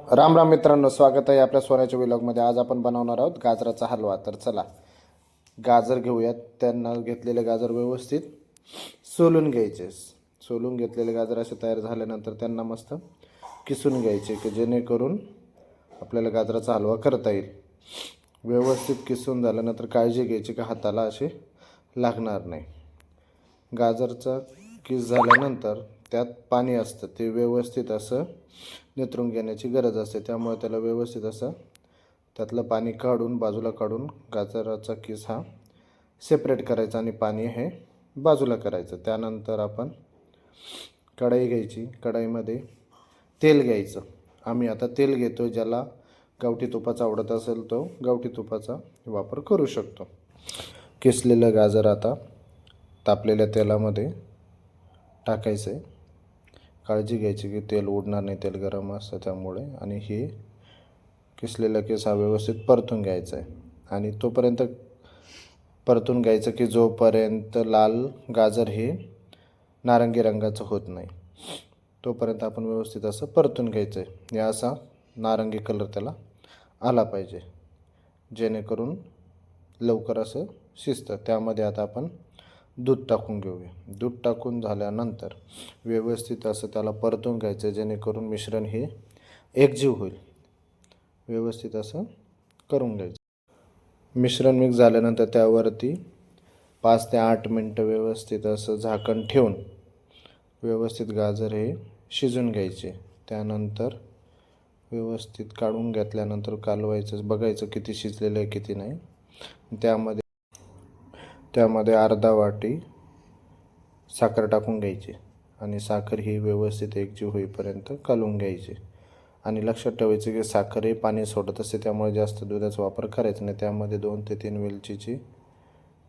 राम राम मित्रांनो, स्वागत आहे आपल्या सोन्याच्या व्लॉगमध्ये. आज आपण बनवणार आहोत गाजराचा हलवा. तर चला गाजर घेऊयात. त्यांना घेतलेले गाजर व्यवस्थित सोलून घ्यायचे. सोलून घेतलेले गाजर असे तयार झाल्यानंतर त्यांना मस्त किसून घ्यायचे की जेणेकरून आपल्याला गाजराचा हलवा करता येईल. व्यवस्थित किसून झाल्यानंतर काळजी घ्यायची की हाताला असे लागणार नाही. गाजरचा किस झाल्यानंतर त्यात पाणी असतं, ते व्यवस्थित असं निथरून घेण्याची गरज असते. त्यामुळे त्याला व्यवस्थित असं त्यातलं पाणी काढून बाजूला काढून गाजराचा किस हा सेपरेट करायचा आणि पाणी हे बाजूला करायचं. त्यानंतर आपण कढई घ्यायची. कढईमध्ये तेल घ्यायचं. आम्ही आता तेल घेतो. ज्याला गावठी तुपाचा आवडत असेल तो गावठी तुपाचा वापर करू शकतो. किसलेलं गाजर आता तापलेल्या तेलामध्ये टाकायचं आहे. काळजी घ्यायची की तेल उडणार नाही, तेल गरम असतं त्यामुळे. आणि हे किसलेला केस हा व्यवस्थित परतून घ्यायचा आहे. आणि तोपर्यंत परतून घ्यायचं की जोपर्यंत लाल गाजर हे नारंगी रंगाचं होत नाही तोपर्यंत आपण व्यवस्थित असं परतून घ्यायचं आहे. या असा नारंगी कलर त्याला आला पाहिजे, जेणेकरून लवकर असं शिजतं. त्यामध्ये आता आपण दूध टाकून घेऊया. दूध टाकून झाल्यानंतर व्यवस्थित असं त्याला परतून घ्यायचं, जेणेकरून मिश्रण हे एकजीव होईल. व्यवस्थित असं करून घ्यायचं. मिश्रण मिक्स झाल्यानंतर त्यावरती 5 ते 8 मिनटं व्यवस्थित असं झाकण ठेवून व्यवस्थित गाजर हे शिजून घ्यायचे. त्यानंतर व्यवस्थित काढून घेतल्यानंतर कालवायचं, बघायचं किती शिजलेलं आहे किती नाही. त्यामध्ये अर्धा वाटी साखर टाकून घ्यायची आणि साखर ही व्यवस्थित एकजीव होईपर्यंत कालवून घ्यायची. आणि लक्षात ठेवायचं की साखर हे पाणी सोडत असते, त्यामुळे जास्त दुधाचा वापर करायचा नाही. त्यामध्ये 2 ते 3 वेलचीची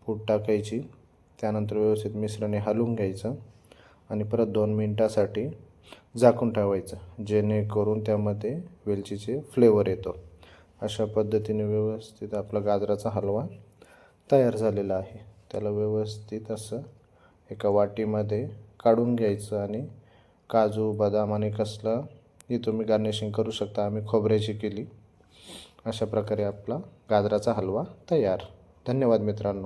पूड टाकायची. त्यानंतर व्यवस्थित मिश्रण हे हलवून घ्यायचं आणि परत 2 मिनटासाठी झाकून ठेवायचं, जेणेकरून त्यामध्ये वेलचीचे फ्लेवर येतो. अशा पद्धतीने व्यवस्थित आपला गाजराचा हलवा तयार झालेला आहे. त्याला व्यवस्थित असं एका वाटीमध्ये काढून घ्यायचं आणि काजू, बदाम आणि कसलाही तुम्ही गार्निशिंग करू शकता. आम्ही खोबऱ्याची केली. अशा प्रकारे आपला गाजराचा हलवा तयार. धन्यवाद मित्रांनो.